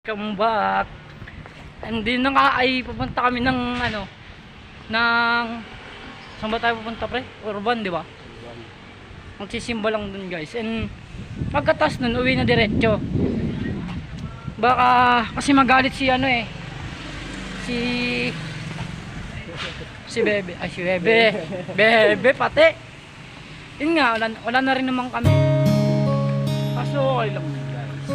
Come back. And din na nga ay pupunta kami ng ng saan ba tayo pupunta, pre? Urban, di ba? Magsisimba lang dun, guys. And pagkatas nun, uwi na diretso. Baka kasi magalit si si Bebe. Ay, si Bebe. Bebe pati. Yun nga, wala na rin naman kami. Kaso okay lang, guys.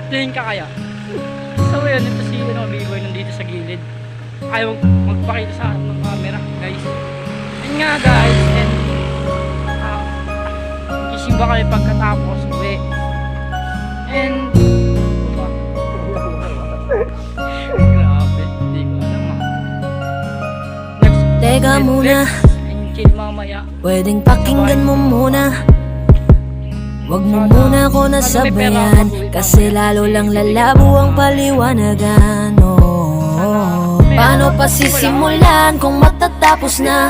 Tingin ka kaya? So yun, ito si B-boy nandito sa gilid. Ayaw magpakita sa harap ng camera, guys. Yun nga, guys. And isimba kami pagkatapos uwi. And grabe, hindi ko alam Teka muna, and chill mamaya. pwedeng pakinggan mo muna. Wag mo muna ako nasabayan, kasi lalo lang lalabo ang paliwanagan. Paano pa sisimulan kung matatapos na?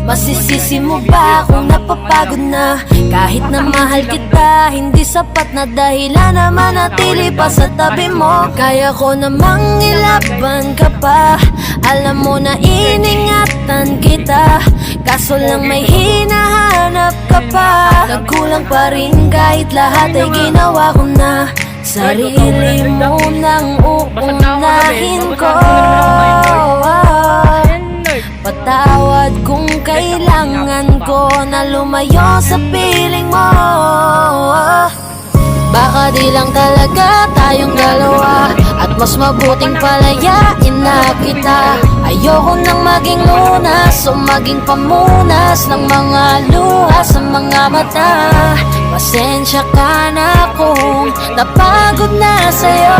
Masisisi mo ba kung napapagod na? Kahit na mahal kita, hindi sapat na dahilan na manatili pa sa tabi mo. Kaya ko namang ilaban ka pa, alam mo na iningatan kita. Kaso lang may hinahanap ka pa. Nagkulang pa rin kahit lahat ay ginawa ko na. Sarili mo nang uunahin ko. Patawad kung kailangan ko na lumayo sa piling mo. Baka di lang talaga tayong dalawa, at mas mabuting palayain na kita. Ayoko nang maging lunas o maging pamunas ng mga luha sa mga mata. Pasensya ka na kung napagod na sa'yo.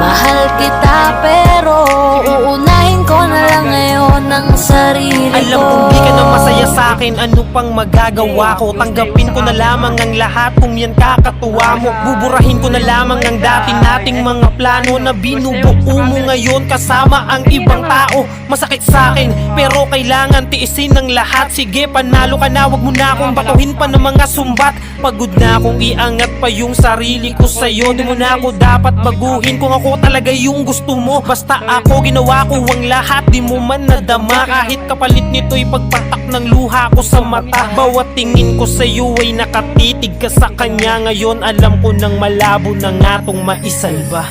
Mahal kita pero uunahin ko na lang ngayon ang sarili ko. Alam kong di ka na masaya sa'kin, ano pang magagawa ko? Tanggapin ko na lamang ang lahat kung yan kakatuwa mo. Buburahin ko na lamang ang dati nating mga plano na binubuo mo ngayon kasama ang ibang tao. Masakit sa'kin pero kailangan tiisin ng lahat. Sige, panalo ka na, wag mo na akong batuhin pa ng mga sumbat. Pagod na akong iangat pa yung sarili ko sa'yo. Di mo na ako dapat baguhin kung ako talaga yung gusto mo. Basta ako ginawa ko ang lahat, di mo man nadama. Kahit kapalit nito'y pagpatak ng luha ko sa mata. Bawat tingin ko sa'yo ay nakatitig ka sa kanya. Ngayon alam ko nang malabo na nga tong maisalba.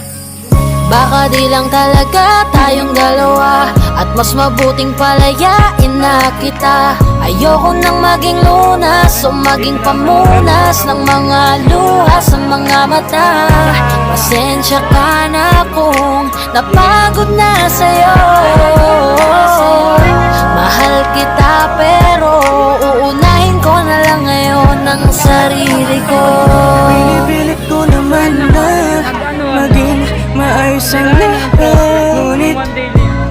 Baka di lang talaga tayong dalawa, at mas mabuting palayain na kita. Ayoko nang maging lunas o maging pamunas ng mga luha sa mga mata. Pasensya ka na kung napagod na sa'yo. Mahal kita pero uunahin ko na lang ngayon ang sarili ko. Pinipilit ko naman na maging maayos ang lahat, ngunit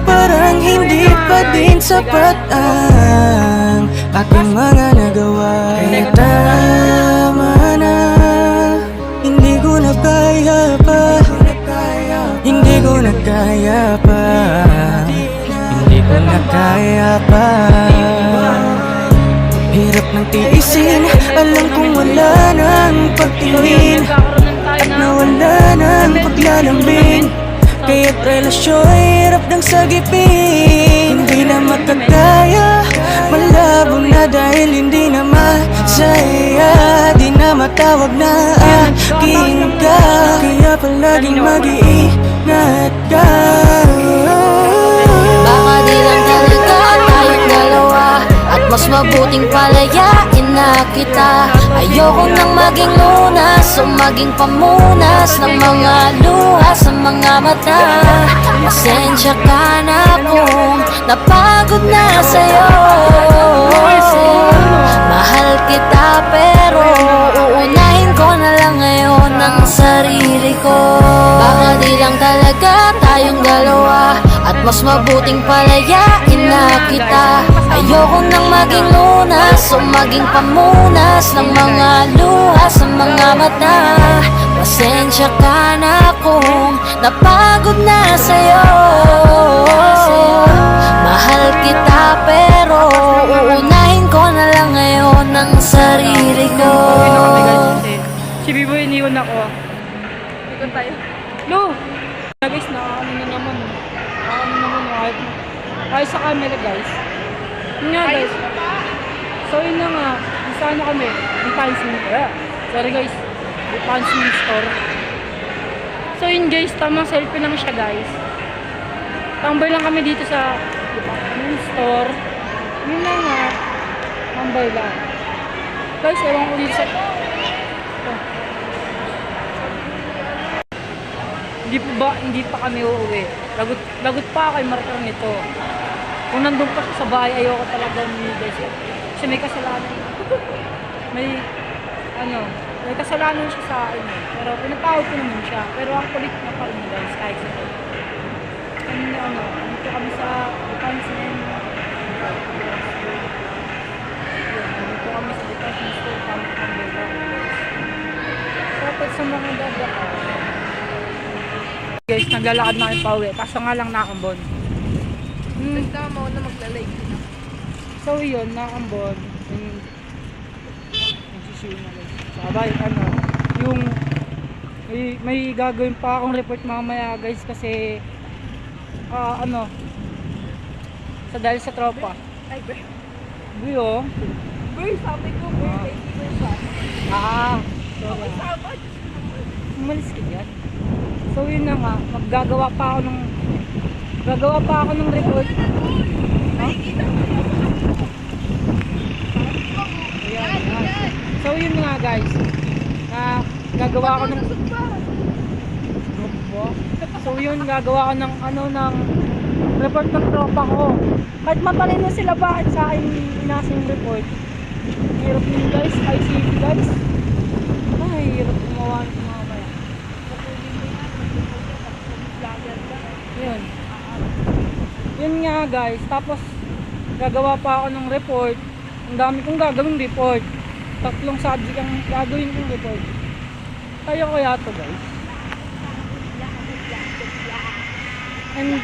parang hindi pa din sapat ang aking mga nagawa. Kaya tama na, hindi ko na kaya pa, hindi ko na kaya pa, hindi ko na kaya pa. Hirap ng tiisin, alam kong wala nang pagtingin at nawala ng paglalambing. Kaya't relasyon hirap ng sagipin. Hindi na makakaya, malabo na dahil hindi na masaya. Di na matawag na aking ka, kaya palaging mag-iingat ka. Baka di lang talaga tayong dalawa, at mas mabuting palayain na kita. Ayoko nang maging lunas o maging pamunas ng mga luha sa mga mata. Pasensya ka na kung napagod na sa'yo. Mahal kita pero uunahin ko na lang ngayon ang sarili ko. Baka di lang talaga tayong dalawa, at mas mabuting palayain na kita. Ayoko nang maging lunas o maging pamunas ng mga luha sa mga mata. Pasensya ka na kung napagod na sa'yo. Mahal kita pero uunahin ko na lang ngayon ang sarili ko. Si Biboy iniwan ako. Ikot tayo. Lo! Guys, nakakano na naman. Nakakano naman kahit kahit sa camera guys. Yun nga guys. So yun na nga. Isa na kami. Sorry guys. Department store. So yun guys. Tamang selfie lang siya guys. Tambay lang kami dito sa department store. Yun na nga. Tambay lang. Guys, ewan ko dito sa... Hindi pa kami uuwi. Lagot pa ako kay Marker nito. Kung nandun pa siya sa bahay, ayoko talaga ni guys. Kasi may kasalanan. May kasalanan siya sa akin. Pero pinatawag ko naman siya. Pero ang kulit na pa rin guys, kahit sa ito. Dito kami sa department. Dito kami sa department store. Kami tapos sa mga dagat. Guys, naglalakad na kayo pauwi. Kaso nga lang nakambon. Nagtama ako na maglalay. So yun, nakambon. Nagsisiyo na guys. Sabay, yung may gagawin pa akong report mamaya guys kasi dahil sa tropa. Ay, bro. Buyo. Bro, sabi ko, bro, hindi ko siya. Sorry. Sama. Umalis ka dyan. So yun na nga, gagawa pa ako ng report. Nakikita mo. Ayan. So yun nga guys, gagawa ako ng So yun, gagawa ko ng ng report ng tropa ko. Kahit matalino sila, bakit sa akin inasa yung report? Hirap yun guys, ICP guys. Ay, hirap gumawa ng mamaya. Yun. Yun nga guys, tapos gagawa pa ako ng report. Ang dami kong gagawing report. 3 subject ang gagawin kong report. Kaya ko yato guys. And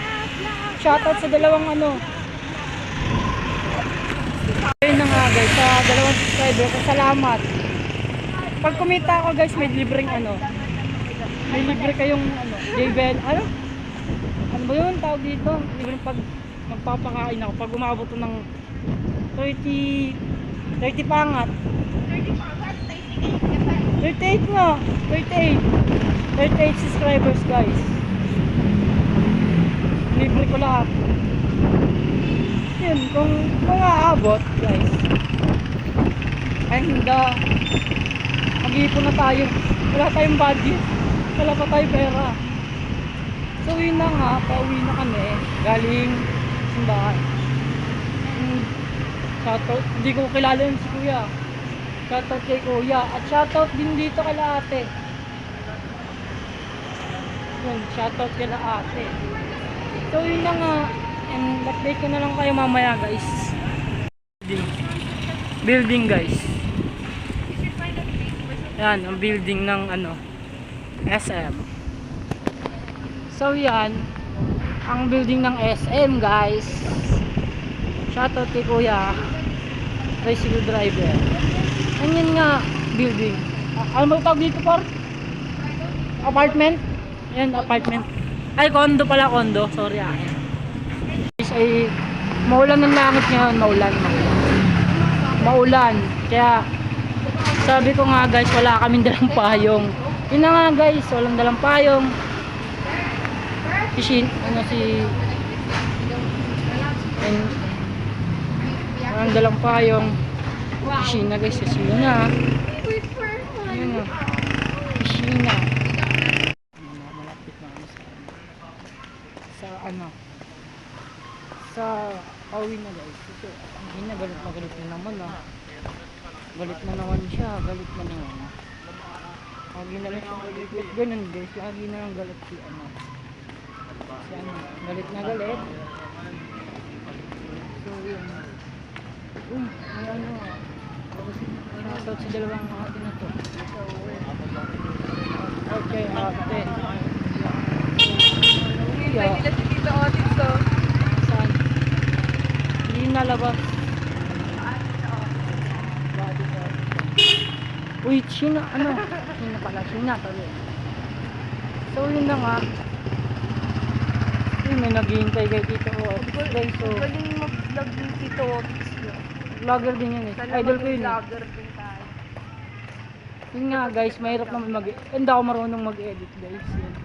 shoutout sa dalawang ayun na nga guys, sa dalawang subscriber ko, salamat. Pag kumita ako guys, may libreng may libre kayong Javel, ano ba yun tawag dito? Libreng pag magpapakain ako pag umabot ng 30 pangat. 38 nga, 38 subscribers guys. Libre ko lahat. Yun, kung aabot guys, ay hindi, mag-iipon na tayo. Wala tayong budget, wala pa tayong pera. So yun na nga, pauwi na kami galing simbahan. Shoutout, hindi ko kilala yun si kuya. Shoutout kay kuya at shoutout din dito kay ate. Yun, shoutout kay ate. So yun na nga, and update ko na lang kayo mamaya guys. Building guys. Yan, ang building ng SM. So yan, ang building ng SM guys. Shoutout kay kuya, tricycle driver. And yun nga, building. Ano ba tawag dito por? Apartment? Yan, apartment. Ay, condo pala, condo. Sorry Guys, ay maulan ng langit ngayon, maulan. Kaya sabi ko nga guys, wala kaming dalang payong. Yun na nga guys, walang dalang payong. Walang dalang payong. Piscina guys, piscina. Ayun na. Piscina. Sa pauwi na guys. Ito, ang galit na naman Galit na naman siya, galit na naman. Lagi na lang ang galit. Ganun guys, lagi na lang galit si galit na galit. So yun. May shoutout sa dalawang ate na to. Okay, ate. Pwede na si Tito Otis to. Saan? Hindi nalabas. Uy, Sheena, ano? Sheena pala, Sheena tabi. So yun na nga. Uy, may naghihintay kay Tito Otis. Guys, so, Galing mag-vlog yung Tito Otis. vlogger din yan eh. Sana Idol ko maging yun eh. vlogger din tayo. Yun nga guys, mahirap naman hindi ako marunong mag-edit guys. Yun.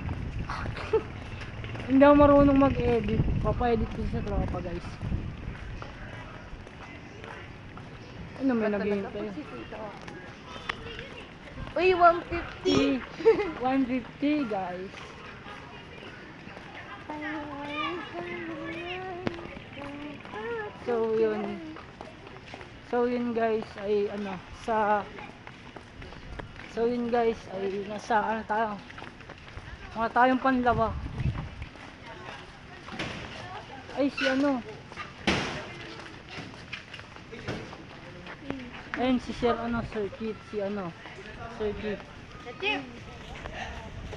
Hindi ako marunong mag-edit. Papa-edit ko sa tropa guys. Ano may naghihintay? Si Tito Otis. Uy, 150! 150 guys. So yun. So yun guys ay ano So yun guys ay nasa ano tayo. Mga tayong panlawa. Ay si ano. Ayun si Sir ano Sir Kit si ano. Sir Kit.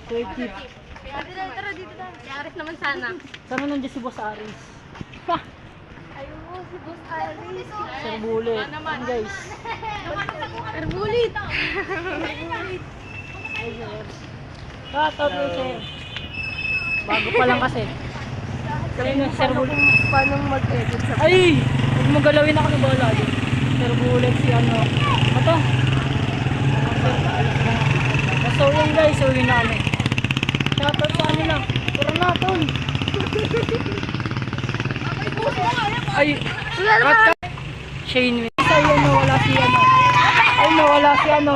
Sir Kit. Tara dito na. Si Aris naman sana. Sana nandiyan si Boss Aris. Ayun mo, si Boss Aris. Sir Bullet. Yun guys. Erbulit! Ay sir. Shoutout kay sir. Bago pa lang kasi. Ayun yung Sir Bullet. Paano mag-edit sa Ay! Huwag mo galawin ako ng bala din. Sir Bullet si ano. Ito. So yun guys, so yun namin. Shoutout sa ano lang. Tara na tol. Ay! Cut cut. Shane Win. Ay ano, wala si ano. Ay nawala si ano.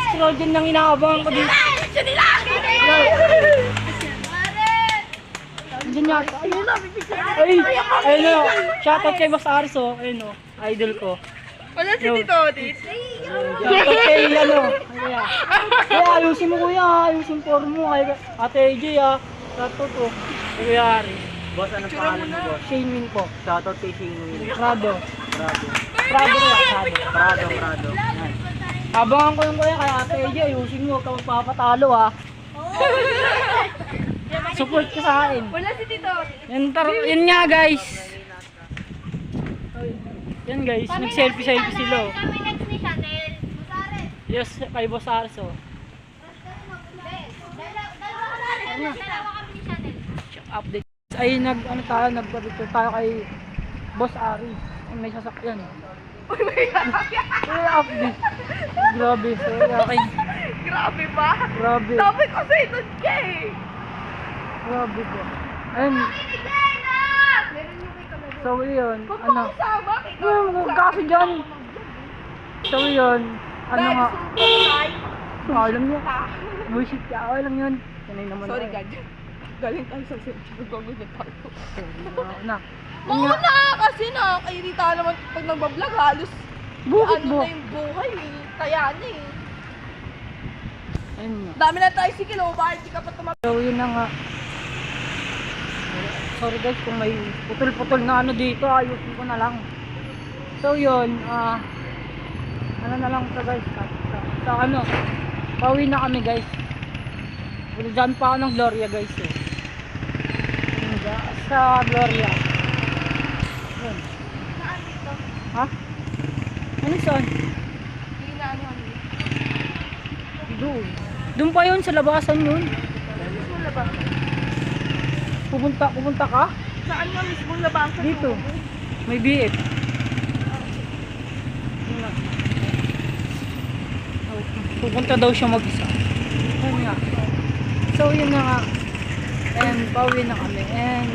Si Rogen nang inaabangan ko dito. Diyan yata. Ayun na, ay, ayun na. Shoutout kay Boss Aris oh. Ayun oh, idol ko. Wala si Tito Otis. Shoutout kay ano. Kaya, ayusin mo kuya. Ayusin form mo. Kay Ate AJ ah. Shoutout oh. Kuya Aris. Boss, anong pangalan mo, boss? Shane Win po. Shoutout kay Shane Win. Prado. Prado. Prado kuya. Prado. Prado. Yan. Abangan ko yung kuya kay Ate AJ. Ayusin mo. Ikaw papatalo ah. Support ka sa akin. Wala si Tito Otis. Yan nga guys. Yan guys, nag-selfie sila. Oh. Kami next ni Chanel. Busares. Yes, kay Boss Aris oh. Dalawa kami ni Chanel. Update. Ay ano nagpa-picture tayo kay Boss Aris. Ay, may sasakyan. Uy, may sasakyan. Update. Grabe, sorry akin. Grabe ba? Grabe. Sabi ko sa ito, Jay! Grabe ko. Ayun. So yun, ano? Sama kita. Kasi dyan. So yun, ano nga? Alam niyo. Bullshit ka, alam yun. Sanay naman. Sorry, ako. God. Galing tayo sa cellphone. Bago niya tayo. Na. Mauna kasi nakakairita naman pag nagbablog. Halos Bukit ano mo. na yung buhay eh. Kaya na eh. Ayun nga. Dami na tayo sige, oh. Bakit di ka pa tumag... So yun na nga. Sorry guys kung may putol-putol na ano dito, ayusin ko na lang. So yun, ano na lang ito guys, sa ano, pauwi na kami guys. Dyan pa ako ng Gloria guys eh. Sa Gloria. Yun. Saan dito? Ha? Ano saan? Hindi na ano. Doon. Doon pa yun, sa labasan yun. Mismo labasan. Pupunta ka? Saan nga mismo labasan? Dito. May BF. Yun lang. Oh, pupunta daw siya mag-isa. Yun nga. So yun na nga. And pauwi na kami. And